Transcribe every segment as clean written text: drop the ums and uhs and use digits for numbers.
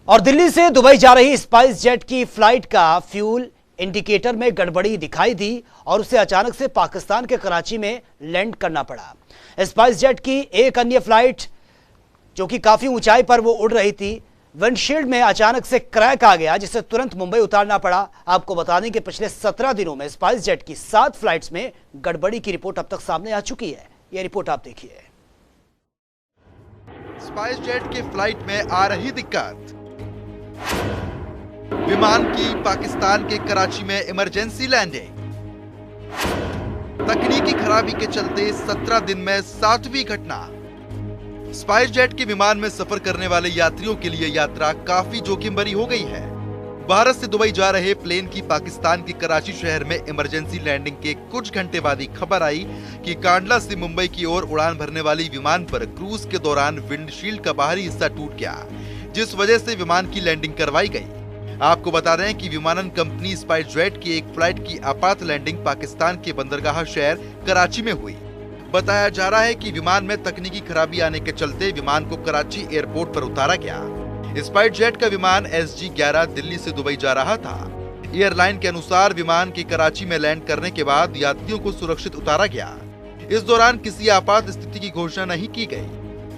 और दिल्ली से दुबई जा रही स्पाइस जेट की फ्लाइट का फ्यूल इंडिकेटर में गड़बड़ी दिखाई दी और उसे अचानक से पाकिस्तान के कराची में लैंड करना पड़ा। स्पाइस जेट की एक अन्य फ्लाइट जो कि काफी ऊंचाई पर वो उड़ रही थी, विंडशील्ड में अचानक से क्रैक आ गया जिसे तुरंत मुंबई उतारना पड़ा। आपको बता दें कि पिछले 17 दिनों में स्पाइस जेट की 7 फ्लाइट्स में गड़बड़ी की रिपोर्ट अब तक सामने आ चुकी है। यह रिपोर्ट आप देखिए। स्पाइस जेट की फ्लाइट में आ रही दिक्कत। विमान की पाकिस्तान के कराची में इमरजेंसी लैंडिंग। तकनीकी खराबी के चलते 17 दिन में 7वीं घटना। स्पाइस जेट के विमान में सफर करने वाले यात्रियों के लिए यात्रा काफी जोखिम भरी हो गई है। भारत से दुबई जा रहे प्लेन की पाकिस्तान के कराची शहर में इमरजेंसी लैंडिंग के कुछ घंटे बाद ही खबर आई कि कांडला से मुंबई की ओर उड़ान भरने वाली विमान पर क्रूज के दौरान विंडशील्ड का बाहरी हिस्सा टूट गया, जिस वजह से विमान की लैंडिंग करवाई गई। आपको बता रहे हैं कि विमानन कंपनी स्पाइस जेट की एक फ्लाइट की आपात लैंडिंग पाकिस्तान के बंदरगाह शहर कराची में हुई। बताया जा रहा है कि विमान में तकनीकी खराबी आने के चलते विमान को कराची एयरपोर्ट पर उतारा गया। स्पाइस जेट का विमान SG-11 दिल्ली से दुबई जा रहा था। एयरलाइन के अनुसार विमान के कराची में लैंड करने के बाद यात्रियों को सुरक्षित उतारा गया। इस दौरान किसी आपात स्थिति की घोषणा नहीं की गई।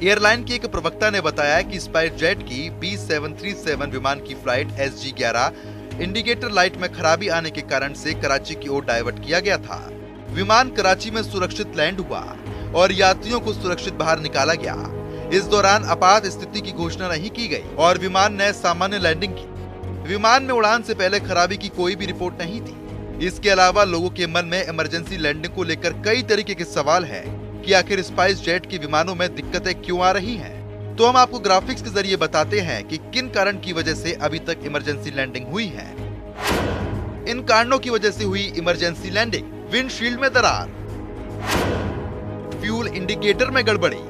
एयरलाइन के एक प्रवक्ता ने बताया कि स्पाइस जेट की B737 विमान की फ्लाइट SG-11 इंडिकेटर लाइट में खराबी आने के कारण से कराची की ओर डाइवर्ट किया गया था। विमान कराची में सुरक्षित लैंड हुआ और यात्रियों को सुरक्षित बाहर निकाला गया। इस दौरान आपात स्थिति की घोषणा नहीं की गई और विमान ने सामान्य लैंडिंग की। विमान में उड़ान से पहले खराबी की कोई भी रिपोर्ट नहीं थी। इसके अलावा लोगों के मन में इमरजेंसी लैंडिंग को लेकर कई तरीके के सवाल हैं कि आखिर स्पाइस जेट के विमानों में दिक्कतें क्यों आ रही हैं। तो हम आपको ग्राफिक्स के जरिए बताते हैं कि किन कारण की वजह से अभी तक इमरजेंसी लैंडिंग हुई है। इन कारणों की वजह से हुई इमरजेंसी लैंडिंग: विंडशील्ड में दरार, फ्यूल इंडिकेटर में गड़बड़ी,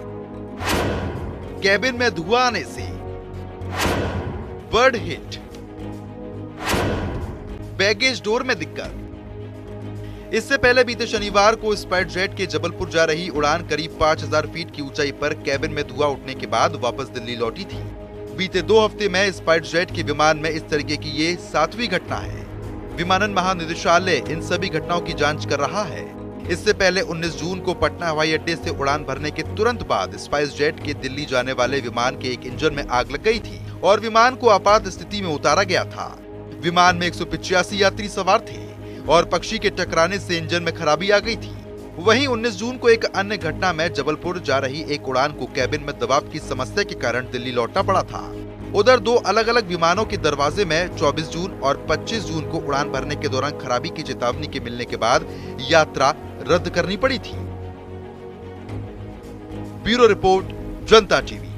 कैबिन में धुआं आने से, बर्ड हिट, बैगेज डोर में दिक्कत। इससे पहले बीते शनिवार को स्पाइस जेट के जबलपुर जा रही उड़ान करीब 5000 फीट की ऊंचाई पर कैबिन में धुआं उठने के बाद वापस दिल्ली लौटी थी। बीते 2 हफ्ते में स्पाइस जेट के विमान में इस तरीके की ये 7वीं घटना है। विमानन महानिदेशालय इन सभी घटनाओं की जांच कर रहा है। इससे पहले 19 जून को पटना हवाई अड्डे से उड़ान भरने के तुरंत बाद स्पाइस जेट के दिल्ली जाने वाले विमान के एक इंजन में आग लग गई थी और विमान को आपात स्थिति में उतारा गया था। विमान में 185 यात्री सवार थे और पक्षी के टकराने से इंजन में खराबी आ गई थी। वहीं 19 जून को एक अन्य घटना में जबलपुर जा रही एक उड़ान को कैबिन में दबाव की समस्या के कारण दिल्ली लौटना पड़ा था। उधर 2 अलग-अलग विमानों के दरवाजे में 24 जून और 25 जून को उड़ान भरने के दौरान खराबी की चेतावनी के मिलने के बाद यात्रा रद्द करनी पड़ी थी। ब्यूरो रिपोर्ट, जनता टीवी।